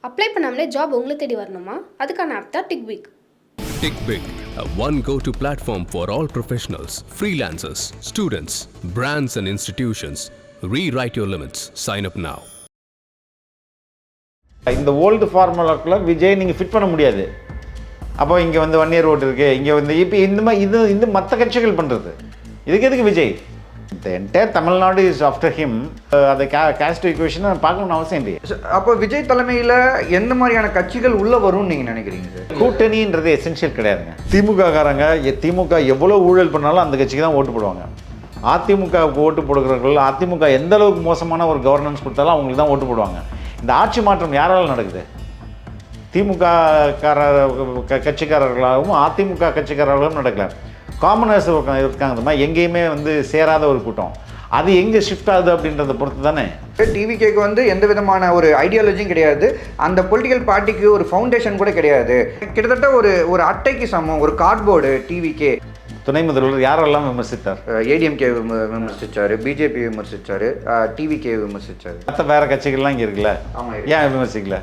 Apply பண்ணாமலே job உங்களை தேடி வரணுமா? அதுக்கான ஆப் தான் டிக்விக். TickBig, a one go-to platform for all professionals, freelancers, students, brands and institutions. Rewrite your limits. Sign up now. இந்த old ஃபார்முலாக்குள்ள Vijay நீங்கள் ஃபிட் பண்ண முடியாது. அப்போ இங்கே வந்து 1 year ஓட்டு இருக்குது, இங்கே வந்து இப்போ இந்த மாதிரி இது மற்ற கட்சிகள் பண்ணுறது. இதுக்கு எதுக்கு விஜய்? இந்த entire Tamil Nadu is after him. அதை கேஸ்ட் ஈக்குவேஷனை பார்க்கணும்னு அவசியம் இல்லையே. அப்போ விஜய் தலைமையில் எந்த மாதிரியான கட்சிகள் உள்ளே வரும்னு நீங்கள் நினைக்கிறீங்க சார்? கூட்டணின்றது எசென்ஷியல் கிடையாதுங்க. திமுககாரங்க திமுக எவ்வளோ ஊழல் பண்ணாலும் அந்த கட்சிக்கு தான் ஓட்டு போடுவாங்க. அதிமுகவுக்கு ஓட்டு போடுகிறவர்கள் அதிமுக எந்த அளவுக்கு மோசமான ஒரு கவர்னன்ஸ் கொடுத்தாலும் அவங்களுக்கு தான் ஓட்டு போடுவாங்க. இந்த ஆட்சி மாற்றம் யாரால் நடக்குது? திமுக கட்சிக்காரர்களாகவும் அதிமுக கட்சிக்காரர்களும் நடக்கல. காமனர்ஸ் இருக்காங்க, எங்கேயுமே வந்து சேராத ஒரு கூட்டம். அது எங்கே ஷிஃப்ட் ஆகுது அப்படின்றத பொறுத்து தானே. டிவிகேக்கு வந்து எந்த விதமான ஒரு ஐடியாலஜியும் கிடையாது, அந்த பொலிட்டிக்கல் பார்ட்டிக்கு ஒரு ஃபவுண்டேஷன் கூட கிடையாது. கிட்டத்தட்ட ஒரு அட்டைக்கு சமம், ஒரு கார்ட்போர்டு டிவிகே. துணை முதல்வர் யாரெல்லாம் விமர்சித்தார்? ஏடிஎம்கே விமர்சித்தார், பிஜேபி விமர்சித்தார், டிவிகே விமர்சித்தார். மற்ற வேறு கட்சிகள்லாம் இங்கே இருக்குல்ல, ஏன் விமர்சிக்கல?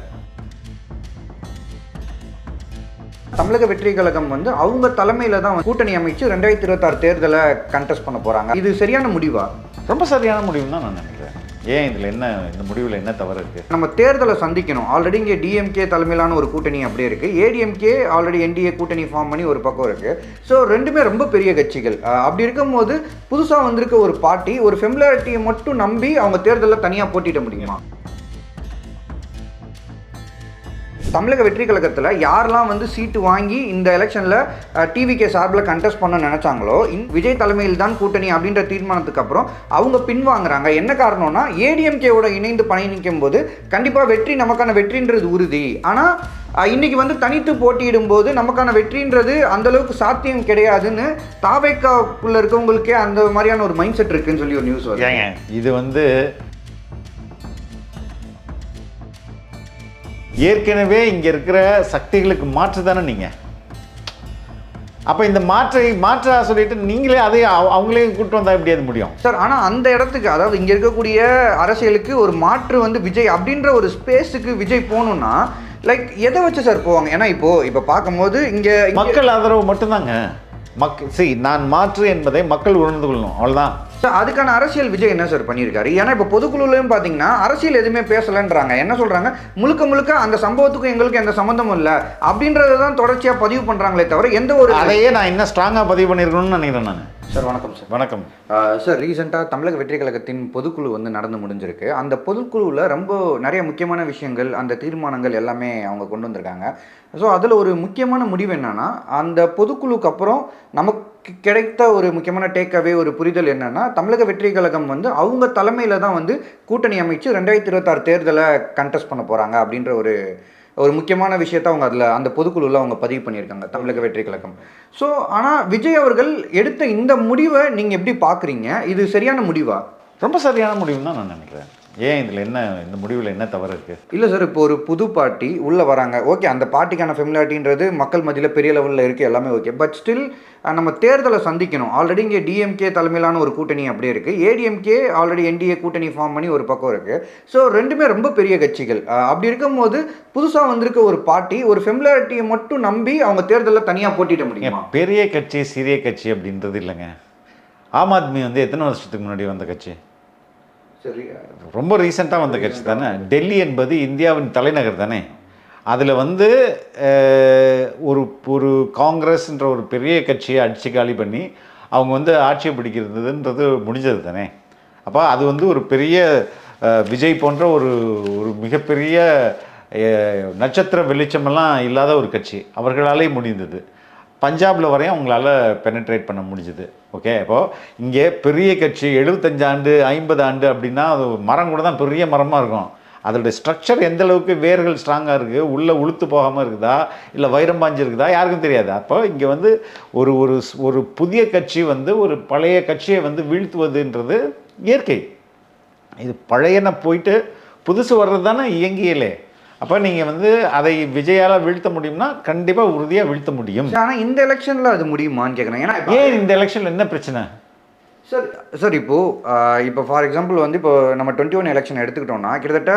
தமிழக வெற்றி கழகம் வந்து அவங்க தலைமையில் தான் கூட்டணி அமைச்சு 2026 தேர்தலை கண்டெஸ்ட் பண்ண போகிறாங்க. இது சரியான முடிவா? ரொம்ப சரியான முடிவுன்னு தான் நான் நினைக்கிறேன். ஏன் இதில் என்ன, இந்த முடிவில் என்ன தவறு இருக்குது? நம்ம தேர்தலை சந்திக்கணும். ஆல்ரெடி இங்கே டிஎம்கே தலைமையிலான ஒரு கூட்டணி அப்படியே இருக்குது, ஏடிஎம்கே ஆல்ரெடி என்டிஏ கூட்டணி ஃபார்ம் பண்ணி ஒரு பக்கம் இருக்குது. ஸோ ரெண்டுமே ரொம்ப பெரிய கட்சிகள். அப்படி இருக்கும்போது புதுசாக வந்திருக்க ஒரு பார்ட்டி ஒரு ஃபெமிலாரிட்டியை மட்டும் நம்பி அவங்க தேர்தலில் தனியாக போட்டியிட முடியுமா? தமிழக வெற்றி கழகத்தில் யாரெல்லாம் வந்து சீட்டு வாங்கி இந்த எலெக்ஷனில் டிவிகே சார்பில் கண்டெஸ்ட் பண்ண நினச்சாங்களோ, விஜய் தலைமையில் தான் கூட்டணி அப்படின்ற தீர்மானத்துக்கு அப்புறம் அவங்க பின்வாங்குறாங்க. என்ன காரணம்னா, ஏடிஎம்கேவோட இணைந்து பயணிக்கும் போது கண்டிப்பாக வெற்றி, நமக்கான வெற்றின்றது உறுதி. ஆனால் இன்றைக்கி வந்து தனித்து போட்டியிடும் போது நமக்கான வெற்றின்றது அந்தளவுக்கு சாத்தியம் கிடையாதுன்னு தாவேக்காக்குள்ளே இருக்கவங்களுக்கே அந்த மாதிரியான ஒரு மைண்ட் செட் இருக்குன்னு சொல்லி ஒரு நியூஸ் வருது. இது வந்து ஏற்கனவே இங்கே இருக்கிற சக்திகளுக்கு மாற்று தானே நீங்கள். அப்போ இந்த மாற்றா சொல்லிட்டு நீங்களே அதை அவங்களே கூப்பிட்டு வந்தால் எப்படி அது முடியும் சார்? ஆனால் அந்த இடத்துக்கு, அதாவது இங்கே இருக்கக்கூடிய அரசியலுக்கு ஒரு மாற்று வந்து விஜய் அப்படின்ற ஒரு ஸ்பேஸுக்கு விஜய் போகணுன்னா லைக் எதை வச்சு சார் போவாங்க? ஏன்னா இப்போ பார்க்கும்போது இங்கே மக்கள் ஆதரவு மட்டும்தாங்க. நான் மாற்று என்பதை மக்கள் உணர்ந்து கொள்ளணும், அவ்வளோதான். சார் அதுக்கான அரசியல் விஜய் என்ன சார் பண்ணியிருக்காரு? ஏன்னா இப்போ பொதுக்குழுலையும் பார்த்தீங்கன்னா அரசியல் எதுவுமே பேசலைன்றாங்க. என்ன சொல்கிறாங்க, முழுக்க அந்த சம்பவத்துக்கும் எங்களுக்கு எந்த சம்மந்தமும் இல்லை அப்படின்றத தான் தொடர்ச்சியாக பதிவு பண்ணுறாங்களே தவிர எந்த ஒரு அதையே நான் இன்னும் ஸ்ட்ராங்காக பதிவு பண்ணியிருக்கணும்னு நினைக்கிறேன் நான். சார் வணக்கம் சார். வணக்கம் சார். ரீசெண்டாக தமிழக வெற்றி கழகத்தின் பொதுக்குழு வந்து நடந்து முடிஞ்சிருக்கு. அந்த பொதுக்குழுவில் ரொம்ப நிறைய முக்கியமான விஷயங்கள், அந்த தீர்மானங்கள் எல்லாமே அவங்க கொண்டு வந்திருக்காங்க. ஸோ அதில் ஒரு முக்கியமான முடிவு என்னென்னா, அந்த பொதுக்குழுக்கு அப்புறம் நமக்கு கிடைத்த ஒரு முக்கியமான டேக்அவே, ஒரு புரிதல் என்னென்னா, தமிழக வெற்றி கழகம் வந்து அவங்க தலைமையில் தான் வந்து கூட்டணி அமைச்சு 2026 தேர்தலை கண்டெஸ்ட் பண்ண போகிறாங்க அப்படின்ற ஒரு முக்கியமான விஷயத்தை அவங்க அந்த பொதுக்குழுவில் அவங்க பதிவு பண்ணியிருக்காங்க, தமிழக வெற்றி கழகம். ஸோ ஆனால் விஜய் அவர்கள் எடுத்த இந்த முடிவை நீங்கள் எப்படி பார்க்குறீங்க? இது சரியான முடிவா? ரொம்ப சரியான முடிவுன்னு தான் நான் நினைக்கிறேன். ஏன் இதில் என்ன, இந்த முடிவில் என்ன தவறு இருக்குது? இல்லை சார், இப்போ ஒரு புது பார்ட்டி உள்ளே வராங்க, ஓகே, அந்த பார்ட்டிக்கான ஃபெமிலாரிட்டின்றது மக்கள் மத்தியில் பெரிய லெவலில் இருக்குது, எல்லாமே ஓகே. பட் ஸ்டில் நம்ம தேர்தலை சந்திக்கணும். ஆல்ரெடி இங்கே டிஎம்கே தலைமையிலான ஒரு கூட்டணி அப்படியே இருக்குது, ஏடிஎம்கே ஆல்ரெடி என்டிஏ கூட்டணி ஃபார்ம் பண்ணி ஒரு பக்கம் இருக்குது. ஸோ ரெண்டுமே ரொம்ப பெரிய கட்சிகள். அப்படி இருக்கும்போது புதுசாக வந்திருக்க ஒரு பார்ட்டி ஒரு ஃபெமிலாரிட்டியை மட்டும் நம்பி அவங்க தேர்தலில் தனியாக போட்டியிட முடியுமா? பெரிய கட்சி சிறிய கட்சி அப்படின்றது இல்லைங்க. ஆம் ஆத்மி வந்து எத்தனை வருஷத்துக்கு முன்னாடி வந்த கட்சி? சரி, ரொம்ப ரீசெண்டாக வந்த கட்சி தானே. டெல்லி என்பது இந்தியாவின் தலைநகர் தானே. அதில் வந்து ஒரு காங்கிரஸ்ன்ற ஒரு பெரிய கட்சியை அடித்து காலி பண்ணி அவங்க வந்து ஆட்சியை பிடிக்கிறதுன்றது முடிஞ்சது தானே. அப்போ அது வந்து ஒரு பெரிய விஜய் போன்ற ஒரு மிகப்பெரிய நட்சத்திர வெளிச்சமெல்லாம் இல்லாத ஒரு கட்சி அவர்களாலே முடிந்தது. பஞ்சாபில் வரையும் அவங்களால பெனட்ரேட் பண்ண முடிஞ்சுது. ஓகே, இப்போது இங்கே பெரிய கட்சி 75 ஆண்டு 50 ஆண்டு அப்படின்னா அது மரம் கூட தான் பெரிய மரமாக இருக்கும். அதோடய ஸ்ட்ரக்சர் எந்த அளவுக்கு வேர்கள் ஸ்ட்ராங்காக இருக்குது, உள்ளே உளுத்து போகாமல் இருக்குதா இல்லை வைரம் பாஞ்சு இருக்குதா யாருக்கும் தெரியாது. அப்போ இங்கே வந்து ஒரு புதிய கட்சி வந்து ஒரு பழைய கட்சியை வந்து வீழ்த்துவதுன்றது இயற்கை. இது பழையன போயிட்டு புதுசு வர்றது தானே இயங்கியலே. அப்போ நீங்கள் வந்து அதை விஜயால் வீழ்த்த முடியும்னா கண்டிப்பாக உறுதியாக வீழ்த்த முடியும். ஆனால் இந்த எலெக்ஷனில் அது முடியுமான்னு கேட்குறேன். ஏன்னா ஏன் இந்த எலெக்ஷனில் என்ன பிரச்சனை? சார் சார் இப்போ ஃபார் எக்ஸாம்பிள் வந்து இப்போ நம்ம 21 எலெக்ஷன் எடுத்துக்கிட்டோம்னா கிட்டத்தட்ட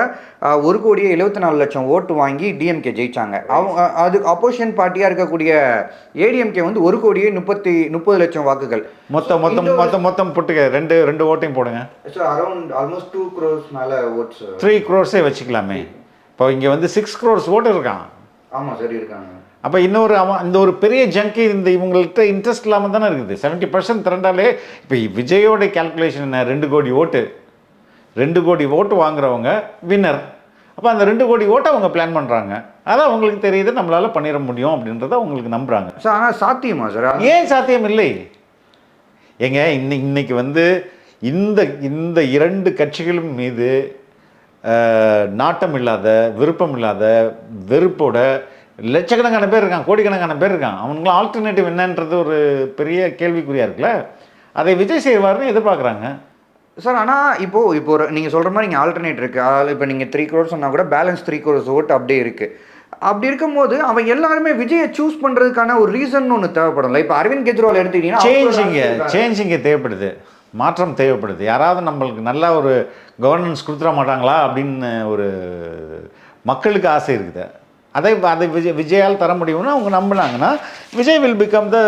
1,74,00,000 ஓட்டு வாங்கி டிஎம்கே ஜெயிச்சாங்க. அவங்க அதுக்கு அப்போசிஷன் பார்ட்டியாக இருக்கக்கூடிய ஏடிஎம்கே வந்து 1,30,00,000 வாக்குகள். மொத்தம் போட்டுக்க ரெண்டு ஓட்டையும் போடுங்க சார். அரௌண்ட் ஆல்மோஸ்ட் 2 crores மேலே ஓட்ஸ், 3 crores வச்சுக்கலாமே. இப்போ இங்கே வந்து 6 crores ஓட்டு இருக்கான். ஆமாம் சார் இருக்காங்க. அப்போ இந்த ஒரு பெரிய ஜங்கு இவங்கள்ட்ட இன்ட்ரெஸ்ட் இல்லாமல் தானே இருக்குது. 70% திரண்டாலே இப்போ விஜயோட கேல்குலேஷன் என்ன, 2 கோடி ஓட்டு, 2 கோடி ஓட்டு வாங்குறவங்க வின்னர். அப்போ அந்த 2 கோடி ஓட்டை அவங்க பிளான் பண்ணுறாங்க. அதான் அவங்களுக்கு தெரியுது நம்மளால் பண்ணிட முடியும் அப்படின்றத அவங்களுக்கு நம்புகிறாங்க. சார் ஆனால் சாத்தியமா சார்? ஏன் சாத்தியம் இல்லை? ஏங்க இன்னைக்கு வந்து இந்த 2 கட்சிகளும் மீது நாட்டம் இல்லாத, விருப்பம் இல்லாத, வெறுப்போட லட்சக்கணக்கான பேர் இருக்கான், கோடிக்கணக்கான பேர் இருக்கான். அவங்களாம் ஆல்டர்னேட்டிவ் என்னன்றது ஒரு பெரிய கேள்விக்குறியாக இருக்குல்ல. அதை விஜய் செய்வார்னு எதிர்பார்க்குறாங்க சார். ஆனால் இப்போ நீங்கள் சொல்கிற மாதிரி இங்கே ஆல்டர்னேட் இருக்குது. இப்போ நீங்கள் 3 crores சொன்னால் கூட பேலன்ஸ் 3 crores ஓட்டு அப்படியே இருக்குது. அப்படி இருக்கும்போது அவன் எல்லாருமே விஜயை சூஸ் பண்ணுறதுக்கான ஒரு ரீசன் ஒன்று தேவைப்படும்ல. இப்போ அரவிந்த் கெஜ்ரிவால் எடுத்துக்கிட்டீங்கன்னா சேஞ்சிங்க தேவைப்படுது, மாற்றம் தேவைப்படுது. யாராவது நம்மளுக்கு நல்லா ஒரு கவர்னன்ஸ் கொடுத்துட மாட்டாங்களா அப்படின்னு ஒரு மக்களுக்கு ஆசை இருக்குது. அதை விஜயால் தர முடியும்னு அவங்க நம்பினாங்கன்னா Vijay will become the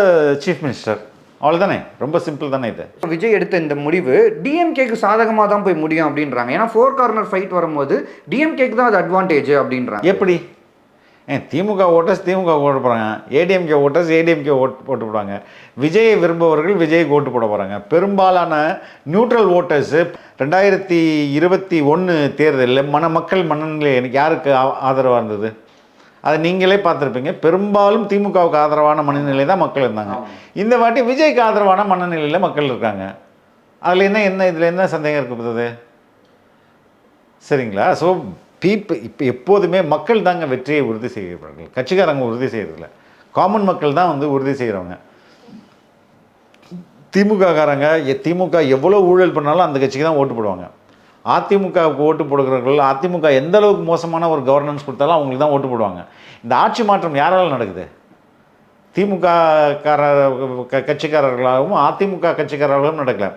chief minister. அவ்வளோதானே, ரொம்ப சிம்பிள் தானே இது. விஜய் எடுத்த இந்த முடிவு டிஎம்கேக்கு சாதகமாக தான் போய் முடியும் அப்படின்றாங்க. ஏன்னா 4 corner ஃபைட் வரும்போது டிஎம்கேக்கு தான் அது அட்வான்டேஜ் அப்படின்றாங்க. எப்படி? திமுக ஓட்டர்ஸ் திமுக ஓட்டு போகிறாங்க, ஏடிஎம்கே ஓட்டர்ஸ் ஏடிஎம்கே ஓட்டு போடுவாங்க. விஜயை விரும்புபவர்கள் விஜய்க்கு ஓட்டு போட போகிறாங்க. பெரும்பாலான நியூட்ரல் ஓட்டர்ஸு 2021 தேர்தலில் மக்கள் மனநிலை எனக்கு யாருக்கு ஆதரவாக இருந்தது அதை நீங்களே பார்த்துருப்பீங்க. பெரும்பாலும் திமுகவுக்கு ஆதரவான மனநிலை தான் மக்கள் இருந்தாங்க. இந்த வாட்டி விஜய்க்கு ஆதரவான மனநிலையில் மக்கள் இருக்காங்க. அதில் இதில் என்ன சந்தேகம் இருக்குது? சரிங்களா? ஸோ இப்போ எப்போதுமே மக்கள் தாங்க வெற்றியை உறுதி செய்கிறார்கள், கட்சிக்காரங்க உறுதி செய்கிறதில்ல. காமன் மக்கள் தான் வந்து உறுதி செய்கிறவங்க. திமுக எவ்வளோ ஊழல் பண்ணாலும் அந்த கட்சிக்கு தான் ஓட்டு போடுவாங்க. அதிமுகவுக்கு ஓட்டு போடுகிறவர்கள் அதிமுக எந்த அளவுக்கு மோசமான ஒரு கவர்னன்ஸ் கொடுத்தாலும் அவங்களுக்கு தான் ஓட்டு போடுவாங்க. இந்த ஆட்சி மாற்றம் யாரால் நடக்குது? திமுக கட்சிக்காரர்களாகவும் அதிமுக கட்சிக்காரர்களும் நடக்கல.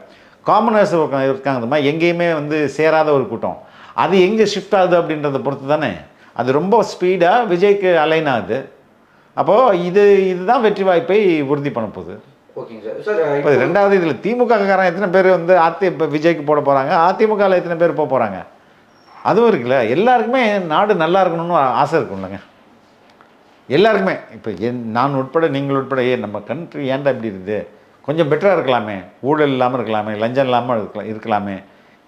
காமனர்ஸ் இருக்காங்கம்மா, எங்கேயுமே வந்து சேராத ஒரு கூட்டம். அது எங்கே ஷிஃப்ட் ஆகுது அப்படின்றத பொறுத்து தானே. அது ரொம்ப ஸ்பீடாக விஜய்க்கு அலைன் ஆகுது. அப்போது இதுதான் வெற்றி வாய்ப்பை உறுதி பண்ண போகுது. ஓகேங்க சார். இப்போ ரெண்டாவது இதில் திமுகக்காரன் எத்தனை பேர் வந்து இப்போ விஜய்க்கு போட போகிறாங்க, அதிமுகவில் எத்தனை பேர் போக போகிறாங்க, அதுவும் இருக்குல்ல. எல்லாருக்குமே நாடு நல்லா இருக்கணும்னு ஆசை இருக்கும்லங்க எல்லாருக்குமே. இப்போ நான் உட்பட நீங்கள் உட்பட நம்ம கண்ட்ரி ஏன்டா இப்படி இருக்குது, கொஞ்சம் பெட்டராக இருக்கலாமே, ஊழல் இல்லாமல் இருக்கலாமே, லஞ்சம் இல்லாமல் இருக்கலாமே,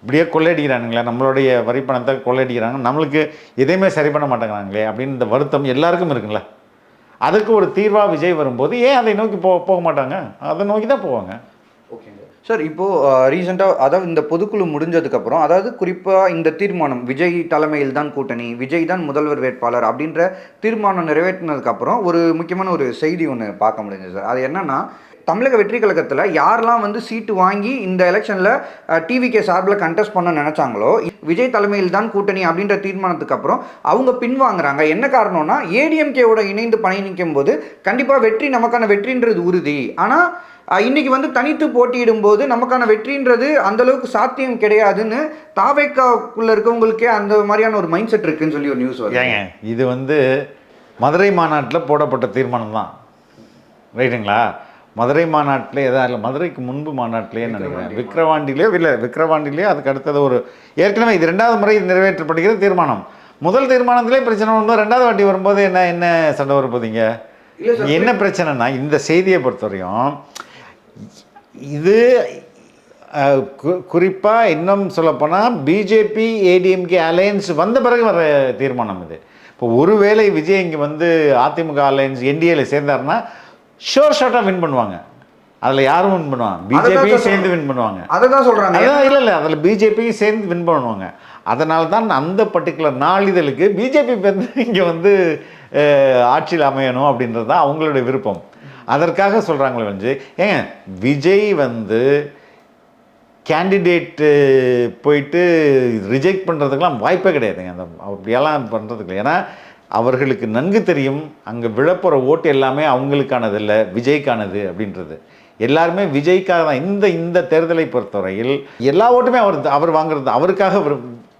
இப்படியே கொள்ளையடிக்கிறானுங்களே, நம்மளுடைய வரி பணத்தை கொள்ளையடிக்கிறாங்க, நம்மளுக்கு எதையுமே சரி பண்ண மாட்டேங்கிறாங்களே அப்படின்னு இந்த வருத்தம் எல்லாருக்கும் இருக்குல்ல. அதுக்கு ஒரு தீர்வாக விஜய் வரும்போது ஏன் அதை நோக்கி போக மாட்டாங்க? அதை நோக்கி தான் போவாங்க. ஓகேங்க சார். இப்போது ரீசெண்டாக அதாவது இந்த பொதுக்குழு முடிஞ்சதுக்கப்புறம், அதாவது குறிப்பாக இந்த தீர்மானம் விஜய் தலைமையில் தான் கூட்டணி, விஜய் தான் முதல்வர் வேட்பாளர் அப்படின்ற தீர்மானம் நிறைவேற்றினதுக்கப்புறம் ஒரு முக்கியமான ஒரு செய்தி ஒன்று பார்க்க முடிஞ்சது சார். அது என்னென்னா, தமிழக வெற்றி கழகத்தில் யாரெல்லாம் வந்து சீட்டு வாங்கி இந்த எலெக்ஷனில் டிவிகே சார்பில் கண்டெஸ்ட் பண்ண நினச்சாங்களோ, விஜய் தலைமையில் தான் கூட்டணி அப்படின்ற தீர்மானத்துக்கு அப்புறம் அவங்க பின்வாங்குறாங்க. என்ன காரணம்னா, ஏடிஎம்கேவோட இணைந்து பயணிக்கும் போது கண்டிப்பாக வெற்றி நமக்கான வெற்றின்றது உறுதி. ஆனால் இன்னைக்கு வந்து தனித்து போட்டியிடும் போது நமக்கான வெற்றின்றது அந்தளவுக்கு சாத்தியம் கிடையாதுன்னு தாவேக்காக்குள்ளே இருக்கவங்களுக்கே அந்த மாதிரியான ஒரு மைண்ட் செட் இருக்குன்னு சொல்லி ஒரு நியூஸ் வருது. இது வந்து மதுரை மாநாட்டில் போடப்பட்ட தீர்மானம் தான், ரைட்டுங்களா? மதுரை மாநாட்டிலே இல்லை, மதுரைக்கு முன்பு மாநாட்டிலே நினைக்கிறேன், விக்கிரவாண்டிலே அதுக்கு அடுத்தது ஒரு ஏற்கனவே இது 2வது முறை நிறைவேற்றப்படுகிற தீர்மானம். முதல் தீர்மானத்திலே பிரச்சனை வரும்போது 2வது வாட்டி வரும்போது என்ன சண்டை வரப்போதீங்க? என்ன பிரச்சனைனா, இந்த செய்தியை பொறுத்தவரையும் இது குறிப்பாக இன்னும் சொல்லப்போனால் பிஜேபி ஏடிஎம்கே அலையன்ஸ் வந்த பிறகு வர தீர்மானம் இது. இப்போ ஒருவேளை விஜய் இங்கே வந்து அதிமுக அலையன்ஸ் என்டிஏல சேர்ந்தாருன்னா ஷார்ட்டாக வின் பண்ணுவாங்க. அதில் யாரும் வின் பண்ணுவாங்க? பிஜேபியும் சேர்ந்து வின் பண்ணுவாங்க. அதை தான் சொல்கிறாங்க. இல்லை அதில் பிஜேபியும் சேர்ந்து வின் பண்ணுவாங்க. அதனால தான் அந்த பர்டிகுலர் நாளிதழுக்கு பிஜேபி வந்து இங்கே வந்து ஆட்சியில் அமையணும் அப்படின்றது தான் அவங்களுடைய விருப்பம். அதற்காக சொல்கிறாங்களே வந்து, ஏங்க விஜய் வந்து கேண்டிடேட்டு போயிட்டு ரிஜெக்ட் பண்ணுறதுக்கெலாம் வாய்ப்பே கிடையாதுங்க. அந்த அப்படியெல்லாம் பண்ணுறதுக்கு. ஏன்னா அவர்களுக்கு நன்கு தெரியும் அங்கே விழப்போகிற ஓட்டு எல்லாமே அவங்களுக்கானது இல்லை, விஜய்க்கானது அப்படின்றது. எல்லாருமே விஜய்க்காக தான். இந்த இந்த தேர்தலை பொறுத்தவரையில் எல்லா ஓட்டுமே அவர் வாங்குறது, அவருக்காக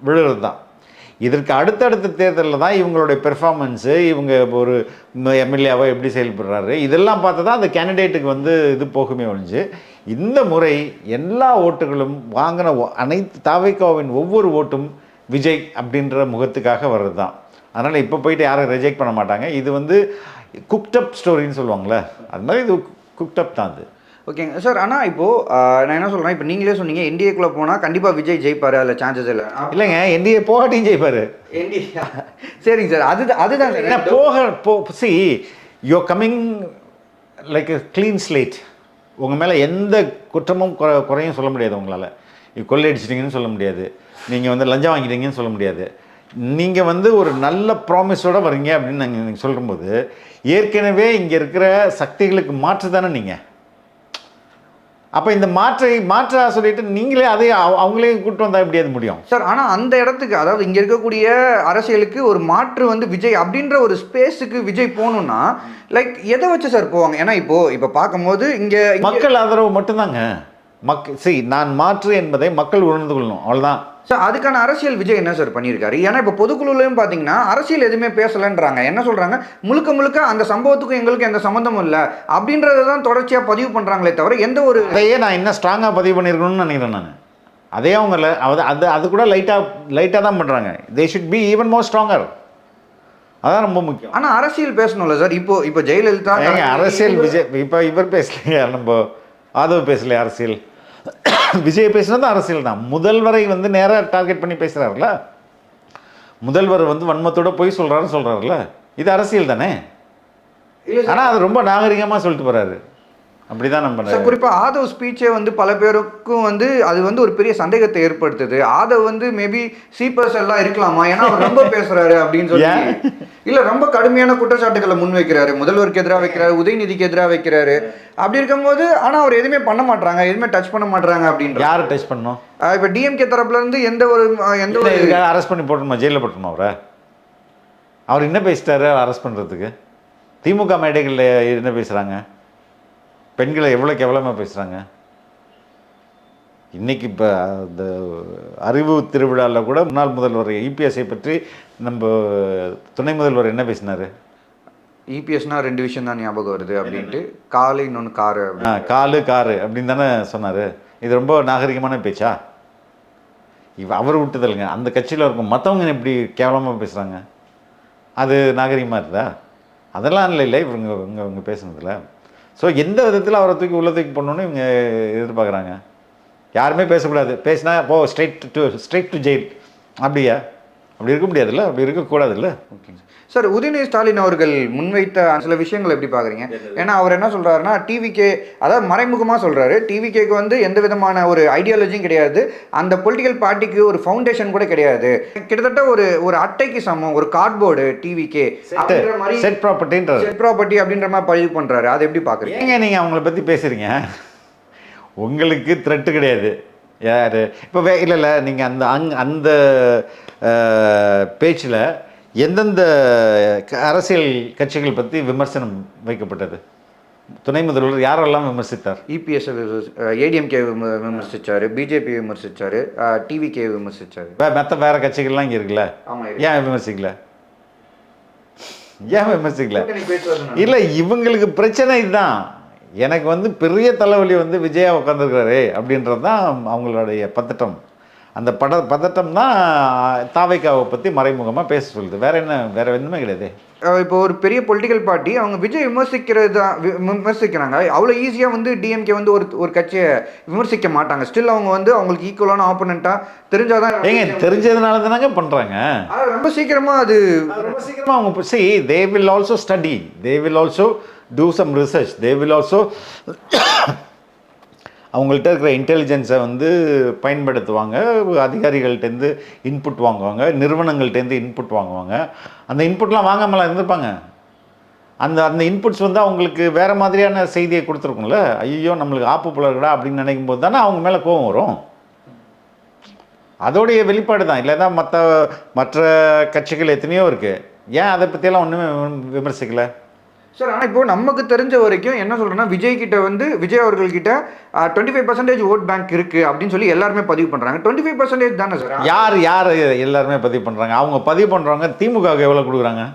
விழுறது தான். இதற்கு அடுத்தடுத்த தேர்தலில் தான் இவங்களுடைய பெர்ஃபார்மன்ஸு, இவங்க ஒரு எம்எல்ஏவாக எப்படி செயல்படுறாரு, இதெல்லாம் பார்த்து தான் அந்த கேண்டிடேட்டுக்கு வந்து இது போகுமே ஒழிஞ்சு, இந்த முறை எல்லா ஓட்டுகளும் வாங்கின அனைத்து தாவேக்காவின் ஒவ்வொரு ஓட்டும் விஜய் அப்படின்ற முகத்துக்காக வர்றது தான். அதனால் இப்போ போயிட்டு யாரும் ரிஜெக்ட் பண்ண மாட்டாங்க. இது வந்து குக்டப் ஸ்டோரின்னு சொல்லுவாங்களே, அது மாதிரி இது குக்டப் தான் அது. ஓகேங்க சார். ஆனால் இப்போது நான் என்ன சொல்கிறேன், இப்போ நீங்களே சொன்னீங்க என்டிஏக்குள்ளே போனால் கண்டிப்பாக விஜய் ஜெயிப்பார், அதில் சான்சஸ் இல்லை. இல்லைங்க, என்டிஏ போகாட்டியும் ஜெயிப்பார். என்டிஏ சரிங்க சார், அதுதான் என்ன C you coming like a clean slate. உங்கள் மேலே எந்த குற்றமும் குறையும் சொல்ல முடியாது. உங்களால் கொள்ளையடிச்சிட்டிங்கன்னு சொல்ல முடியாது, நீங்கள் வந்து லஞ்சம் வாங்கிட்டீங்கன்னு சொல்ல முடியாது. நீங்கள் வந்து ஒரு நல்ல ப்ராமிஸோடு வரீங்க அப்படின்னு நீங்கள் சொல்லும்போது ஏற்கனவே இங்கே இருக்கிற சக்திகளுக்கு மாற்று தானே நீங்கள். அப்போ இந்த மாற்றா சொல்லிட்டு நீங்களே அதே அவங்களே கூப்பிட்டு வந்தால் எப்படி அது முடியும் சார்? ஆனால் அந்த இடத்துக்கு, அதாவது இங்கே இருக்கக்கூடிய அரசியலுக்கு ஒரு மாற்று வந்து விஜய் அப்படின்ற ஒரு ஸ்பேஸுக்கு விஜய் போகணுன்னா லைக் எதை வச்சு சார் போவாங்க? ஏன்னா இப்போ பார்க்கும்போது இங்கே மக்கள் ஆதரவு மட்டும்தாங்க. நான் மாற்று என்பதை மக்கள் உணர்ந்து கொள்ளணும், அவ்வளோதான் சார். அதுக்கான அரசியல் விஜய் என்ன சார் பண்ணியிருக்காரு? ஏன்னா இப்போ பொதுக்குழுலையும் பார்த்தீங்கன்னா அரசியல் எதுவுமே பேசலைன்றாங்க. என்ன சொல்கிறாங்க, முழுக்க அந்த சம்பவத்துக்கும் எங்களுக்கு எந்த சம்மந்தமும் இல்லை அப்படின்றத தான் தொடர்ச்சியாக பதிவு பண்ணுறாங்களே தவிர எந்த ஒரு அதையே நான் இன்னும் ஸ்ட்ராங்காக பதிவு பண்ணியிருக்கணும்னு நினைக்கிறேன் நான். அதே அவங்கள அது கூட லைட்டாக தான் பண்ணுறாங்க. They should be even more stronger. அதான் ரொம்ப முக்கியம். ஆனால் அரசியல் பேசணும்ல சார். இப்போ ஜெயலலிதா அரசியல் விஜய், இப்போ இவர் பேசலையா, நம்ம ஆதவ் பேசலையா அரசியல், விஜய் பேசினது அரசியல் தான். முதல்வரை வந்து நேராக டார்கெட் பண்ணி பேசுகிறாருல, முதல்வர் வந்து வன்மத்தோட போய் சொல்கிறாருல, இது அரசியல் தானே. ஆனால் அது ரொம்ப நாகரிகமாக சொல்லிட்டு போகிறாரு. அப்படிதான் நம்ம சார் குறிப்பாக ஆதவ் ஸ்பீச்சே வந்து பல பேருக்கும் வந்து அது வந்து ஒரு பெரிய சந்தேகத்தை ஏற்படுத்துது. ஆதவ் வந்து மேபி சீப்பர்ஸ் எல்லாம் இருக்கலாமா, ஏன்னா அவர் ரொம்ப பேசுறாரு அப்படின்னு சொல்லி. இல்லை, ரொம்ப கடுமையான குற்றச்சாட்டுகளை முன் வைக்கிறாரு, முதல்வருக்கு எதிராக வைக்கிறாரு, உதயநிதிக்கு எதிராக வைக்கிறாரு. அப்படி இருக்கும்போது ஆனால் அவர் எதுவுமே பண்ண மாட்டாங்க, எதுவுமே டச் பண்ண மாட்டாங்க அப்படின்ற. யார் டச் பண்ணோம்? இப்போ டிஎம்கே தரப்புல இருந்து எந்த ஒரு அரெஸ்ட் பண்ணி போட்டணுமா, ஜெயிலில் போட்டணுமா அவர் என்ன பேசிட்டாரு அரெஸ்ட் பண்ணுறதுக்கு? திமுக மேடைகளில் என்ன பேசுகிறாங்க, பெண்களை எவ்வளோக்கு எவ்வளோமா பேசுகிறாங்க. இன்றைக்கி இப்போ இந்த அறிவு திருவிழாவில் கூட முன்னாள் முதல்வர் இபிஎஸ்ஐ பற்றி நம்ம துணை முதல்வர் என்ன பேசினார்? இபிஎஸ்னா 2 விஷயம் தான் ஞாபகம் வருது அப்படின்ட்டு, காலு இன்னொன்று காரு, காரு அப்படின்னு தானே சொன்னார். இது ரொம்ப நாகரிகமான பேச்சா? அவர் விட்டுதலுங்க. அந்த கட்சியில் இருக்கும் மற்றவங்க எப்படி கேவலமாக பேசுகிறாங்க, அது நாகரிகமாக இருக்குதா? அதெல்லாம் இல்லை இவங்க பேசுனதில்ல. ஸோ எந்த விதத்தில் அவரை தூக்கி உள்ள தூக்கி போடணுன்னு இவங்க எதிர்பார்க்குறாங்க. யாருமே பேசக்கூடாது, பேசினா ஸ்ட்ரெயிட் டு ஜெயில். அப்படியா? அப்படி இருக்க முடியாதுல்ல, அப்படி இருக்கக்கூடாதுல்ல. ஓகேங்க சார். உதயநிதி ஸ்டாலின் அவர்கள் முன்வைத்த சில விஷயங்கள் எப்படி பார்க்குறீங்க? ஏன்னா அவர் என்ன சொல்கிறாருன்னா, டிவிகே, அதாவது மறைமுகமாக சொல்கிறாரு, டிவிகேக்கு வந்து எந்த விதமான ஒரு ஐடியாலஜியும் கிடையாது, அந்த பொலிட்டிக்கல் பார்ட்டிக்கு ஒரு ஃபவுண்டேஷன் கூட கிடையாது, கிட்டத்தட்ட ஒரு அட்டைக்கு சமம், ஒரு கார்ட்போர்டு டிவிகே மாதிரி, செட் ப்ராப்பர்ட்டி அப்படின்ற மாதிரி பதிவு பண்ணுறாரு. அதை எப்படி பார்க்குறீங்க? ஏங்க நீங்கள் அவங்கள பற்றி பேசுகிறீங்க? உங்களுக்கு த்ரெட்டு கிடையாது யார் இப்போ இல்லை நீங்கள் அந்த பேச்சில் எந்தெந்த அரசியல் கட்சிகள் பற்றி விமர்சனம் வைக்கப்பட்டது? துணை முதல்வர் யாரெல்லாம் விமர்சித்தார்? இபிஎஸ் ஏடிஎம்கே விமர்சித்தார், பிஜேபி விமர்சித்தார், டிவிகே விமர்சித்தார், மற்ற வேறு கட்சிகள்லாம் இங்கே இருக்குல்ல, ஏன் விமர்சிக்கல? இல்லை, இவங்களுக்கு பிரச்சனை இதுதான். எனக்கு வந்து பெரிய தலைவலி வந்து விஜயா உட்காந்துருக்கிறாரு அப்படின்றது தான் அவங்களுடைய பதட்டம். அந்த பதட்டம் தான் தாவேக்காவை பற்றி மறைமுகமாக பேச சொல்லுது. வேற எதுவுமே கிடையாது. இப்போ ஒரு பெரிய பொலிட்டிக்கல் பார்ட்டி அவங்க விஜய் விமர்சிக்கிறாங்க, அவ்வளோ ஈஸியாக வந்து டிஎம்கே வந்து ஒரு கட்சியை விமர்சிக்க மாட்டாங்க. ஸ்டில் அவங்க வந்து அவங்களுக்கு ஈக்குவலான ஆப்போனண்ட்டாக தெரிஞ்சாதான், தெரிஞ்சதுனால தானங்க பண்ணுறாங்க. ரொம்ப சீக்கிரமாக அவங்க they will also study, they will also do some research, they will also அவங்கள்ட்ட இருக்கிற இன்டெலிஜென்ஸை வந்து பயன்படுத்துவாங்க, அதிகாரிகள்கிட்டேருந்து இன்புட் வாங்குவாங்க, நிறுவனங்கள்டேருந்து இன்புட் வாங்குவாங்க. அந்த இன்புட்லாம் வாங்காமலாம் இருந்திருப்பாங்க. அந்த இன்புட்ஸ் வந்து அவங்களுக்கு வேறு மாதிரியான செய்தியை கொடுத்துருக்கும்ல. ஐயோ நம்மளுக்கு ஆப்பு புலர்களா அப்படின்னு நினைக்கும் போது தானே அவங்க மேலே கோபம் வரும். அதோடைய வெளிப்பாடு தான். இல்லைன்னா மற்ற கட்சிகள் எத்தனையோ இருக்குது, ஏன் அதை பற்றியெல்லாம் ஒன்றுமே விமர்சிக்கலை? சார் ஆனால் இப்போ நமக்கு தெரிஞ்ச வரைக்கும் என்ன சொல்கிறேன்னா விஜய் கிட்ட வந்து விஜய் அவர்கள்கிட்ட 25% ஓட் பேங்க் இருக்குது அப்படின்னு சொல்லி எல்லாருமே பதிவு பண்ணுறாங்க. 25% தானே சார்? யார் யார் எல்லாருமே பதிவு பண்ணுறாங்க? அவங்க பதிவு பண்ணுறவங்க திமுகவுக்கு எவ்வளோ கொடுக்குறாங்க?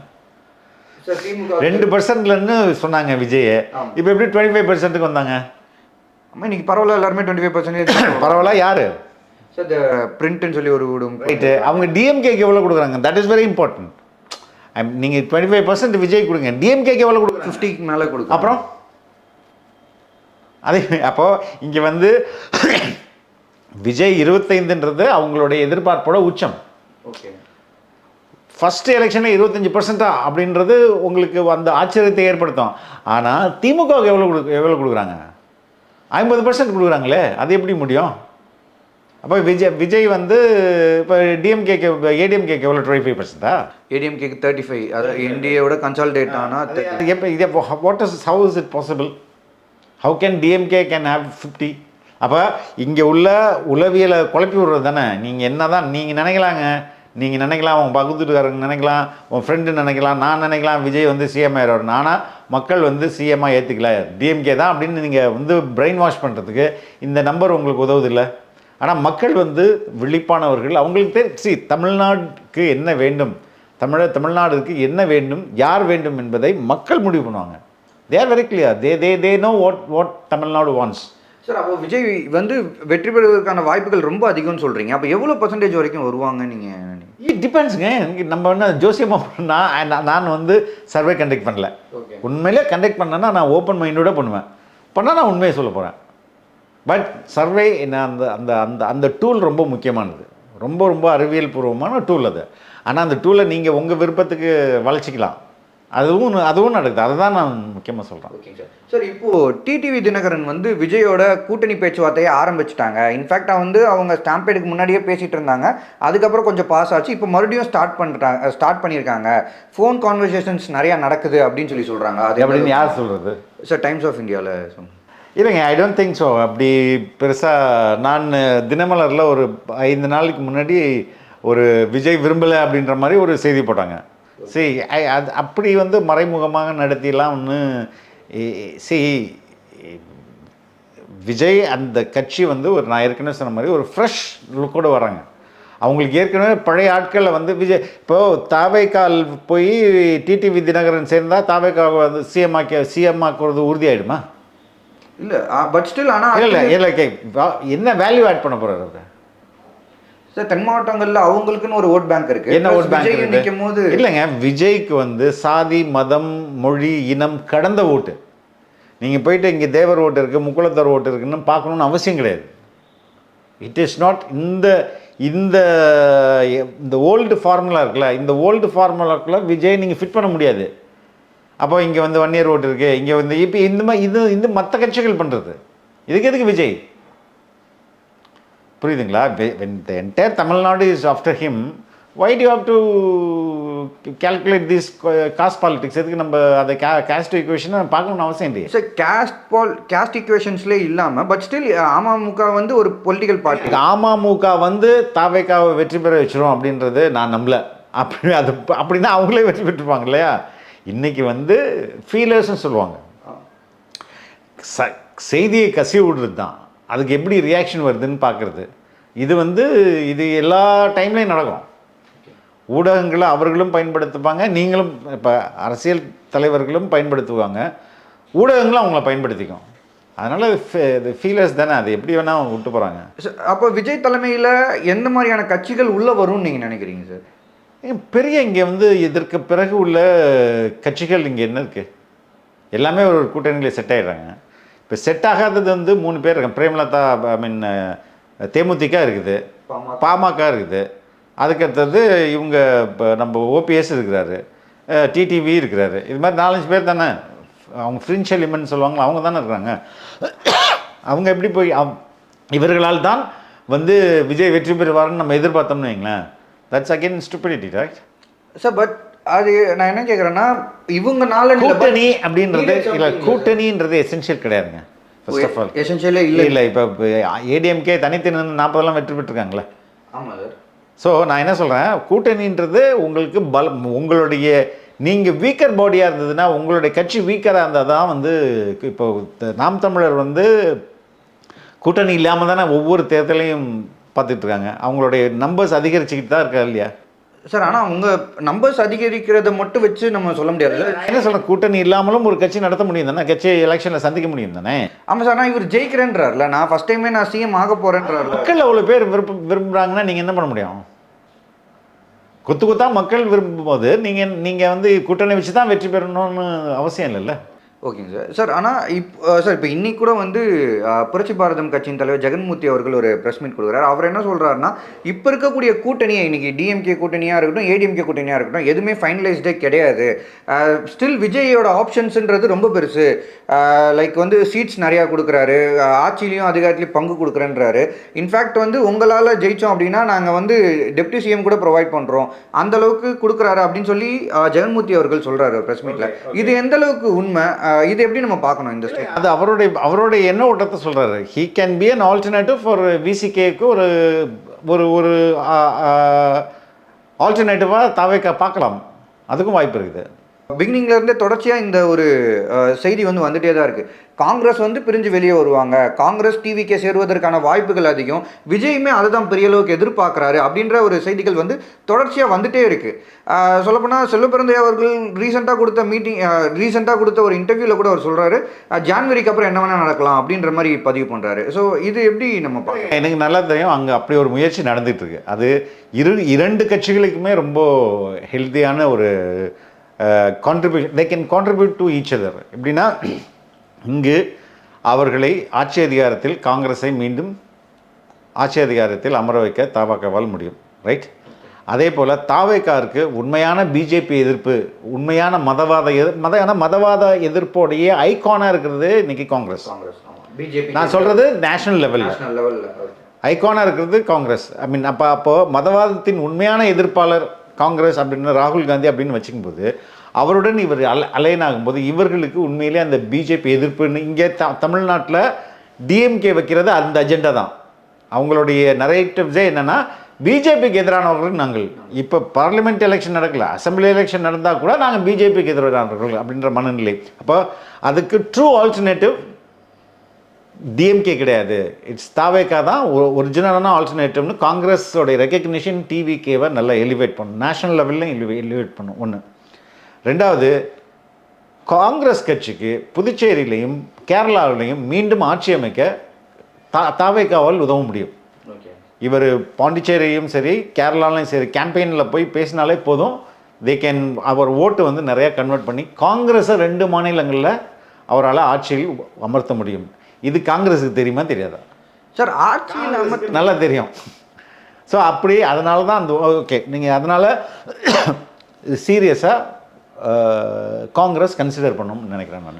சார் திமுக 2%லன்னு சொன்னாங்க விஜய். இப்போ எப்படி 25%க்கு வந்தாங்க? ஆமாம், இன்னைக்கு பரவாயில்ல, எல்லாருமே 25% பரவாயில்ல. யார் சார்? இந்த பிரிண்ட்னு சொல்லி ஒரு விடும் ரைட்டு. அவங்க டிஎம்கேக்கு எவ்வளோ கொடுக்குறாங்க? That is very important. நீங்கள் 25% விஜய் கொடுங்க, டிஎம்கேக்கு எவ்வளோ கொடுக்குறாங்க? 50க்கு மேலே கொடுக்கும். அப்புறம் அதே அப்போது இங்கே வந்து விஜய் 25ன்றது அவங்களுடைய எதிர்பார்ப்போட உச்சம். ஓகே. ஃபஸ்ட்டு எலெக்ஷனில் 25% அப்படின்றது உங்களுக்கு அந்த ஆச்சரியத்தை ஏற்படுத்தும். ஆனால் திமுகவுக்கு எவ்வளோ கொடுக்குறாங்க? 50% கொடுக்குறாங்களே, அது எப்படி முடியும்? அப்போ விஜய் வந்து இப்போ டிஎம்கேக்கு ஏடிஎம்கேக்கு எவ்வளோ 25%? ஏடிஎம்கேக்கு 35, அதாவது என்டிஏவோட கன்சால்டேட் ஆனால் எப்போ இதே what is how is it possible? How can DMK can have 50? அப்போ இங்கே உள்ள உளவியலை குழப்பி விடுறது தானே. நீங்கள் என்ன தான் நீங்கள் நினைக்கலாங்க, நீங்கள் நினைக்கலாம், உங்கள் பகுத்துட்டுக்காரங்க நினைக்கலாம், உன் ஃப்ரெண்டு நினைக்கலாம், நான் நினைக்கலாம் விஜய் வந்து சிஎம் ஆயிடுவார். ஆனால் மக்கள் வந்து சிஎம்மாக ஏற்றுக்கல, டிஎம்கே தான் அப்படின்னு நீங்கள் வந்து பிரெயின் வாஷ் பண்ணுறதுக்கு இந்த நம்பர் உங்களுக்கு உதவுது இல்லை. ஆனால் மக்கள் வந்து விழிப்பானவர்கள். அவங்களுக்கு தமிழ்நாட்டுக்கு என்ன வேண்டும், தமிழ்நாடுக்கு என்ன வேண்டும், யார் வேண்டும் என்பதை மக்கள் முடிவு பண்ணுவாங்க. They are very clear. They know what Tamil Nadu wants. Sir, அப்போ விஜய் வந்து வெற்றி பெறுவதற்கான வாய்ப்புகள் ரொம்ப அதிகம்னு சொல்கிறீங்க. அப்போ எவ்வளோ % வரைக்கும் வருவாங்க நீங்கள்? இட் டிபெண்ட்ஸுங்க. நம்ம என்ன ஜோசியமாக நான் வந்து சர்வே கண்டக்ட் பண்ணல. உண்மையிலே கண்டக்ட் பண்ணேன்னா நான் ஓப்பன் மைண்டோட பண்ணால் நான் உண்மையை சொல்ல போகிறேன். பட் சர்வே என்ன அந்த அந்த அந்த அந்த டூல் ரொம்ப முக்கியமானது, ரொம்ப ரொம்ப அறிவியல் பூர்வமான டூல் அது. ஆனால் அந்த டூலை நீங்கள் உங்கள் விருப்பத்துக்கு வளர்ச்சிக்கலாம். அதுவும் நடக்குது. அதை தான் நான் முக்கியமாக சொல்கிறேன். Okay sir. சார், இப்போது டிடிவி தினகரன் வந்து விஜயோட கூட்டணி பேச்சுவார்த்தையை ஆரம்பிச்சிட்டாங்க. இன்ஃபேக்ட் வந்து அவங்க ஸ்டாம்பேடுக்கு முன்னாடியே பேசிகிட்டு இருந்தாங்க. அதுக்கப்புறம் கொஞ்சம் பாஸ் ஆச்சு. இப்போ மறுபடியும் ஸ்டார்ட் பண்ணியிருக்காங்க. ஃபோன் கான்வர்சேஷன்ஸ் நிறையா நடக்குது அப்படின்னு சொல்லி சொல்கிறாங்க. அது அப்படின்னு யார் சொல்கிறது? சார், டைம்ஸ் ஆஃப் இந்தியாவில் சொன்னேன். இல்லைங்க, ஐ டோன்ட் திங்க் ஸோ. அப்படி பெருசாக நான் தினமலரில் ஒரு 5 நாளைக்கு முன்னாடி ஒரு விஜய் விரும்பலை அப்படின்ற மாதிரி ஒரு செய்தி போட்டாங்க. சரி, அது அப்படி வந்து மறைமுகமாக நடத்திலாம் ஒன்று. விஜய் அந்த கட்சி வந்து ஒரு நான் ஏற்கனவே சொன்ன மாதிரி ஒரு ஃப்ரெஷ் லுக்கோடு வராங்க. அவங்களுக்கு ஏற்கனவே பழைய ஆட்களில் வந்து விஜய் இப்போது தாவேக்கால் போய் டிடிவி தினகரன் சேர்ந்தால் தாவேக்காவை வந்து சிஎம் ஆக்குறது உறுதியாயிடுமா? இல்லை, பட் ஸ்டில் ஆனால் இல்லை என்ன வேல்யூ ஆட் பண்ண போகிறாரு அவர்? சார், தென் மாவட்டங்களில் அவங்களுக்குன்னு ஒரு ஓட் பேங்க் இருக்குது. என்ன ஓட் பேங்க் நிற்கும் போது இல்லைங்க, விஜய்க்கு வந்து சாதி மதம் மொழி இனம் கடந்த ஓட்டு. நீங்கள் போயிட்டு இங்கே தேவர் ஓட்டு இருக்குது, முக்குளத்தர் ஓட்டு இருக்குன்னு பார்க்கணுன்னு அவசியம் கிடையாது. இட் இஸ் நாட் இந்த ஓல்டு ஃபார்முலா இருக்குல்ல, இந்த ஓல்டு ஃபார்முலாக்குள்ள விஜய் நீங்கள் ஃபிட் பண்ண முடியாது. அப்போ இங்கே வந்து 1 இயர் ஓட்டு இருக்குது, இங்கே வந்து இப்போ இந்த மாதிரி இது மற்ற கட்சிகள் பண்ணுறது. இதுக்கு எதுக்கு விஜய்? புரியுதுங்களா? when the entire Tamil Nadu is after him, why do you have to calculate this caste politics? எதுக்கு நம்ம அதை caste equation பார்க்கணும்னு அவசியம் இல்லையே. சார், caste equationsலே இல்லாமல் பட் ஸ்டில் அமமுக வந்து ஒரு பொலிட்டிக்கல் பார்ட்டி. அமமுக வந்து தாவேக்காவை வெற்றி பெற வச்சிரும் அப்படின்றது நான் நம்பல. அப்படின்னா அவங்களே வெற்றி பெற்றுப்பாங்க இல்லையா? இன்றைக்கி வந்து ஃபீலர்ஸ்ன்னு சொல்லுவாங்க, செய்தியை கசி விடுறது தான். அதுக்கு எப்படி ரியாக்ஷன் வருதுன்னு பார்க்குறது. இது எல்லா டைம்லேயும் நடக்கும். ஊடகங்களை அவர்களும் பயன்படுத்துவாங்க, நீங்களும் இப்போ அரசியல் தலைவர்களும் பயன்படுத்துவாங்க, ஊடகங்களும் அவங்கள பயன்படுத்திக்கும். அதனால் இது ஃபீலர்ஸ் தானே, அது எப்படி வேணால் அவங்க விட்டு போகிறாங்க. அப்போ விஜய் தலைமையில் எந்த மாதிரியான கட்சிகள் உள்ளே வரும்னு நீங்கள் நினைக்கிறீங்க சார்? பெரிய இங்கே வந்து இதற்கு பிறகு உள்ள கட்சிகள் இங்கே என்ன இருக்குது, எல்லாமே ஒரு கூட்டணியில் செட் ஆகிடுறாங்க. இப்போ செட் ஆகாதது வந்து 3 பேர் இருக்காங்க. பிரேமலதா, தேமுதிக இருக்குது, பாமக இருக்குது, அதுக்கடுத்தது இவங்க இப்போ நம்ம ஓபிஎஸ் இருக்கிறாரு, டிடிவி இருக்கிறாரு. இது மாதிரி 4-5 பேர் தானே. அவங்க ஃப்ரிஞ்ச் எலிமெண்ட் சொல்லுவாங்களா, அவங்க தானே இருக்கிறாங்க. அவங்க எப்படி போய் இவர்களால் தான் வந்து விஜய் வெற்றி பெறுவார்னு நம்ம எதிர்பார்த்தோம்னு வைங்களேன். That's again stupidity, right sir? But அது நான் என்ன கேட்குறேன்னா, இவங்க கூட்டணி அப்படின்றது இல்லை, கூட்டணின்றது எசென்ஷியல் கிடையாதுங்க. ஃபர்ஸ்ட் ஆஃப் ஆல் எசென்ஷியலே இல்லை. இப்போ ஏடிஎம்கே தனித்து 40 வெற்றி பெற்றிருக்காங்களே. ஆமாம் சார். ஸோ நான் என்ன சொல்கிறேன், கூட்டணின்றது உங்களுக்கு உங்களுடைய நீங்கள் வீக்கர் பாடியாக இருந்ததுன்னா, உங்களுடைய கட்சி வீக்கராக இருந்தால் தான் வந்து இப்போ நாம் தமிழர் வந்து கூட்டணி இல்லாமல் தானே ஒவ்வொரு தேர்தலையும் பார்த்துட்ருக்காங்க. அவங்களுடைய நம்பர்ஸ் அதிகரிச்சுக்கிட்டு தான் இருக்கா இல்லையா? சார் ஆனால் உங்கள் நம்பர்ஸ் அதிகரிக்கிறத மட்டும் வச்சு நம்ம சொல்ல முடியாது. என்ன சொல்கிறேன், கூட்டணி இல்லாமலும் ஒரு கட்சி நடத்த முடியும் தானே, கட்சி எலெக்ஷனில் சந்திக்க முடியும் தானே. ஆமாம் சார், ஆனால் இவர் ஜெயிக்கிறேன்றார்ல, நான் ஃபஸ்ட் டைமே நான் சிஎம் ஆக போகிறேன்றார். மக்கள் அவ்வளோ பேர் விரும்புகிறாங்கன்னா நீங்கள் என்ன பண்ண முடியும்? கொத்தாக மக்கள் விரும்பும் போது நீங்கள் வந்து கூட்டணி வச்சு தான் வெற்றி பெறணும்னு அவசியம் இல்லைல்ல. ஓகேங்க சார். சார் ஆனால் இப்போ இன்னைக்கு கூட வந்து புரட்சி பாரதம் கட்சியின் தலைவர் ஜெகன்மூர்த்தி அவர்கள் ஒரு ப்ரெஸ் மீட் கொடுக்குறாரு. அவர் என்ன சொல்கிறாருன்னா, இப்போ இருக்கக்கூடிய கூட்டணியை, இன்னைக்கு டிஎம்கே கூட்டணியாக இருக்கட்டும், ஏடிஎம்கே கூட்டணியாக இருக்கட்டும், எதுவுமே ஃபைனலைஸ்டே கிடையாது. ஸ்டில் விஜயோட ஆப்ஷன்ஸுன்றது ரொம்ப பெருசு. லைக் வந்து சீட்ஸ் நிறையா கொடுக்குறாரு, ஆட்சியிலையும் அதிகாரத்துலையும் பங்கு கொடுக்குறேன்றாரு. இன்ஃபேக்ட் வந்து உங்களால் ஜெயித்தோம் அப்படின்னா நாங்கள் வந்து டெப்டி சிஎம் கூட ப்ரொவைட் பண்ணுறோம், அந்தளவுக்கு கொடுக்குறாரு அப்படின்னு சொல்லி ஜெகன்மூர்த்தி அவர்கள் சொல்கிறாரு ப்ரெஸ் மீட்டில். இது எந்த அளவுக்கு உண்மை, இது எப்படி நம்ம பார்க்கணும் இந்த ஸ்டேட்? அது அவருடைய என்ன ஓட்டத்தை சொல்றாரு. He can be an alternative for விசிகேக்கு ஒரு ஒரு ஒரு ஆல்டர்னேட்டிவாக தாவேக்கா பார்க்கலாம், அதுக்கும் வாய்ப்பு இருக்குது. பிகினிங்ல இருந்தே தொடர்ச்சியாக இந்த ஒரு செய்தி வந்து வந்துட்டே தான் இருக்குது. காங்கிரஸ் வந்து பிரிஞ்சு வெளியே வருவாங்க, காங்கிரஸ் டிவிக்கே சேருவதற்கான வாய்ப்புகள் அதிகம், விஜயுமே அதை தான் பெரிய அளவுக்கு எதிர்பார்க்குறாரு அப்படின்ற ஒரு செய்திகள் வந்து தொடர்ச்சியாக வந்துட்டே இருக்குது. சொல்லப்போனால் செல்வப்பிறந்தை அவர்கள் ரீசெண்டாக கொடுத்த ஒரு இன்டர்வியூவில் கூட அவர் சொல்கிறாரு, ஜான்வரிக்கு அப்புறம் என்ன வேணால் நடக்கலாம் அப்படின்ற மாதிரி பதிவு பண்ணுறாரு. ஸோ இது எப்படி நம்ம பார்க்கலாம்? எனக்கு நல்லா தெரியும், அங்கே அப்படி ஒரு முயற்சி நடந்துட்டு இருக்கு. அது இரண்டு கட்சிகளுக்குமே ரொம்ப ஹெல்த்தியான ஒரு contribution. They can contribute to each other. எப்படின்னா, இங்கு அவர்களை ஆட்சி அதிகாரத்தில், காங்கிரஸை மீண்டும் ஆட்சி அதிகாரத்தில் அமர வைக்க தாவேக்காவால் முடியும், ரைட்? அதே போல் தாவேக்காருக்கு உண்மையான பிஜேபி எதிர்ப்பு, உண்மையான மதவாத எதிர்ப்போடைய ஐகானாக இருக்கிறது இன்னைக்கு காங்கிரஸ். நான் சொல்கிறது நேஷனல் லெவலில் ஐகானாக இருக்கிறது காங்கிரஸ். ஐ மீன் அப்போது மதவாதத்தின் உண்மையான எதிர்ப்பாளர் காங்கிரஸ் அப்படின்னு ராகுல் காந்தி அப்படின்னு வச்சுக்கும்போது, அவருடன் இவர் அலைன் ஆகும்போது இவர்களுக்கு உண்மையிலே அந்த பிஜேபி எதிர்ப்புன்னு இங்கே தமிழ்நாட்டில் டிஎம்கே வைக்கிறது அந்த அஜெண்டா தான். அவங்களுடைய நரேட்டிவ்ஸே என்னென்னா, பிஜேபிக்கு எதிரானவர்கள் நாங்கள். இப்போ பார்லிமெண்ட் எலெக்ஷன் நடக்கல, அசம்பிளி எலெக்ஷன் நடந்தால் கூட நாங்கள் பிஜேபிக்கு எதிரானவர்கள் அப்படின்ற மனநிலை. அப்போ அதுக்கு ட்ரூ ஆல்டர்னேட்டிவ் டிஎம்கே கிடையாது, இட்ஸ் தாவேக்கா தான் ஒரிஜினலான ஆல்டர்னேட்டிவ்னு காங்கிரஸோடைய ரெக்கக்னிஷன் டிவிகேவை நல்லா எலிவேட் பண்ணும், நேஷனல் லெவல்லையும் எலிவேட் பண்ணும். ஒன்று. ரெண்டாவது, காங்கிரஸ் கட்சிக்கு புதுச்சேரியிலையும் கேரளாவிலையும் மீண்டும் ஆட்சி அமைக்க தாவேக்காவால் உதவ முடியும். இவர் பாண்டிச்சேரியும் சரி கேரளாலையும் சரி கேம்பெயினில் போய் பேசினாலே போதும், தே கேன் அவர் ஓட்டு வந்து நிறையா கன்வெர்ட் பண்ணி காங்கிரஸை 2 மாநிலங்களில் அவரால் ஆட்சியில் அமர்த்த முடியும். இது காங்கிரஸுக்கு தெரியுமா தெரியாதா? சார் ஆட்சியில் நல்லா தெரியும். ஸோ அப்படி அதனால தான் அந்த ஓகே நீங்கள் அதனால் சீரியஸாக காங்கிரஸ் கன்சிடர் பண்ணணும்னு நினைக்கிறேன் நான்.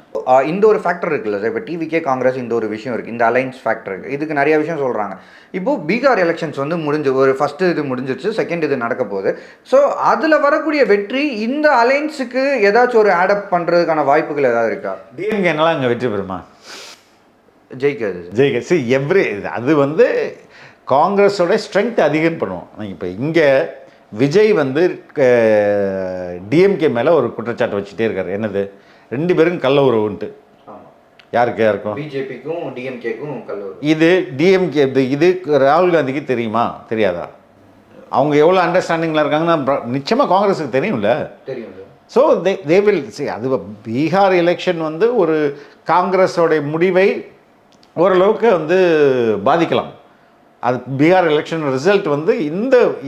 இந்த ஒரு ஃபேக்டர் இருக்குல்ல சார், இப்போ டிவிகே காங்கிரஸ் இந்த ஒரு விஷயம் இருக்குது, இந்த அலைன்ஸ் ஃபேக்டர் இருக்குது. இதுக்கு நிறைய விஷயம் சொல்கிறாங்க. இப்போது பீகார் எலெக்ஷன்ஸ் வந்து ஒரு ஃபஸ்ட்டு இது முடிஞ்சிருச்சு, செகண்ட் இது நடக்க போகுது. ஸோ அதில் வரக்கூடிய வெற்றி இந்த அலைன்ஸுக்கு ஏதாச்சும் ஒரு ஆடப் பண்ணுறதுக்கான வாய்ப்புகள் ஏதாவது இருக்கா? டிஎம்கேனால அங்கே வெற்றி பெறுமா? ஜெயிக்காது. சி அது வந்து காங்கிரஸோட ஸ்ட்ரென்த் அதிகம் பண்ணுவோம். இப்போ இங்கே விஜய் வந்து டிஎம்கே மேலே ஒரு குற்றச்சாட்டு வச்சுட்டே இருக்காரு. என்னது? 2 பேருக்கும் கள்ள உறவுன்ட்டு. யாருக்கும்? பிஜேபிக்கும் டிஎம்கேக்கும் கள்ள உறவு. இது டிஎம்கே இது ராகுல் காந்திக்கு தெரியுமா தெரியாதா? அவங்க எவ்வளோ அண்டர்ஸ்டாண்டிங்கில் இருக்காங்கன்னா நிச்சயமாக காங்கிரஸுக்கு தெரியும்ல. தெரியும். So they will see. அது பீகார் எலெக்ஷன் வந்து ஒரு காங்கிரஸோடைய முடிவை ஓரளவுக்கு வந்து பாதிக்கலாம். அது பீகார் எலெக்ஷன் ரிசல்ட் வந்து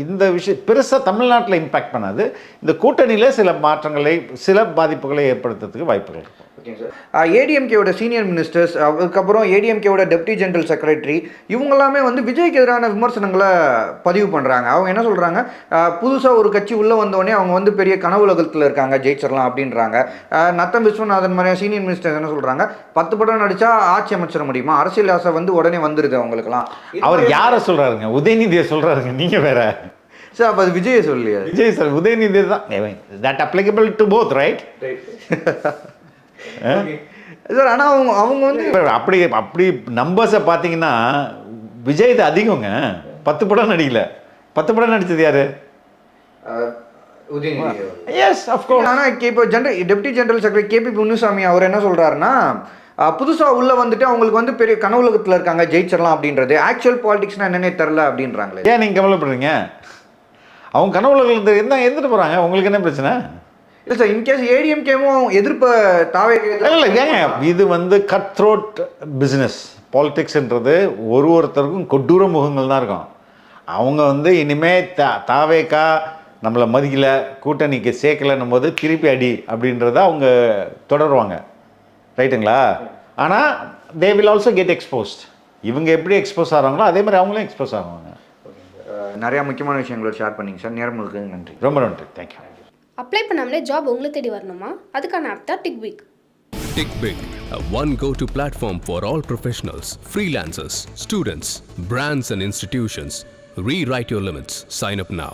இந்த விஷயம் பெருசாக தமிழ்நாட்டில் இம்பேக்ட் பண்ணாது. இந்த கூட்டணியில் சில மாற்றங்களை, சில பாதிப்புகளை ஏற்படுத்துறதுக்கு வாய்ப்புகள் இருக்கும். Okay sir. ஏடிஎம்கேவோட சீனியர் மினிஸ்டர்ஸ், அதுக்கப்புறம் ஏடிஎம்கேவோட டெப்டி ஜெனரல் செக்ரட்டரி, இவங்கெல்லாமே வந்து விஜய்க்கு எதிரான விமர்சனங்களை பதிவு பண்ணுறாங்க. அவங்க என்ன சொல்கிறாங்க, புதுசாக ஒரு கட்சி உள்ளே வந்தோடனே அவங்க வந்து பெரிய கனவுலகத்தில் இருக்காங்க, ஜெயிச்சிடலாம் அப்படின்றாங்க. நத்தம் விஸ்வநாதன் மாதிரி சீனியர் மினிஸ்டர்ஸ் என்ன சொல்கிறாங்க, 10 படம் நடித்தா ஆட்சி அமைச்சிட முடியுமா, அரசியல் ஆசை வந்து உடனே வந்துடுது அவங்களுக்குலாம். அவர் யாரை சொல்கிறாருங்க? உதயநிதியை சொல்கிறாருங்க. நீங்கள் வேற சார். அப்போ அது விஜயை சொல்லியா? விஜய் சார் உதயநிதி தான். That applicable to both, right? Sir ஆனால் அவங்க வந்து அப்படி நம்பர்ஸை பார்த்தீங்கன்னா விஜய் இது அதிகங்க. 10 படம் நடிக்கல. 10 படம் நடித்தது யாரு? Yes of course. ஆனா இப்போ deputy general secretary KP Munusamy அவர் என்ன சொல்றாருன்னா, புதுசா உள்ள வந்துட்டு அவங்களுக்கு வந்து பெரிய கனவுலகத்துல இருக்காங்க, ஜெயிச்சிடலாம் அப்படின்றது. ஆக்சுவல் பாலிடிக்ஸ்னா என்னன்னே தெரியல அப்படின்றாங்களே. ஏன் நீங்க கவலைப்படுறீங்க? அவங்க கனவுல என்ன எடுத்துட்டு போறாங்க, உங்களுக்கு என்ன பிரச்சனை? இல்லை சார், இன்கேஸ் ஏடிஎம்கேவும் எதிர்ப்பு தாவே இல்லை ஏங்க, இது வந்து கட் த்ரோட் பிஸ்னஸ். பாலிடிக்ஸ்ன்றது ஒருத்தருக்கும் கொடூர முகங்கள் தான் இருக்கும். அவங்க வந்து இனிமே தாவேக்கா நம்மளை மதிக்கல, கூட்டணிக்கு சேர்க்கலன்னும் போது திருப்பி அடி அப்படின்றத அவங்க தொடருவாங்க, ரைட்டுங்களா? ஆனால் they will also get exposed. இவங்க எப்படி எக்ஸ்போஸ் ஆகிறாங்களோ அதே மாதிரி அவங்களும் எக்ஸ்போஸ் ஆகுவாங்க. நிறையா முக்கியமான விஷயங்களோட ஷேர் பண்ணிங்க சார். நேரம் முழுக்க நன்றி. ரொம்ப நன்றி, தேங்க்யூ. அப்ளை பண்ணாமலே ஜாப் உங்களை தேடி வரணுமா? அதுக்கான ஆப் தான் டிக்பிக். TickBig, a one go-to platform for all professionals, freelancers, students, brands and institutions. Rewrite your limits. Sign up now.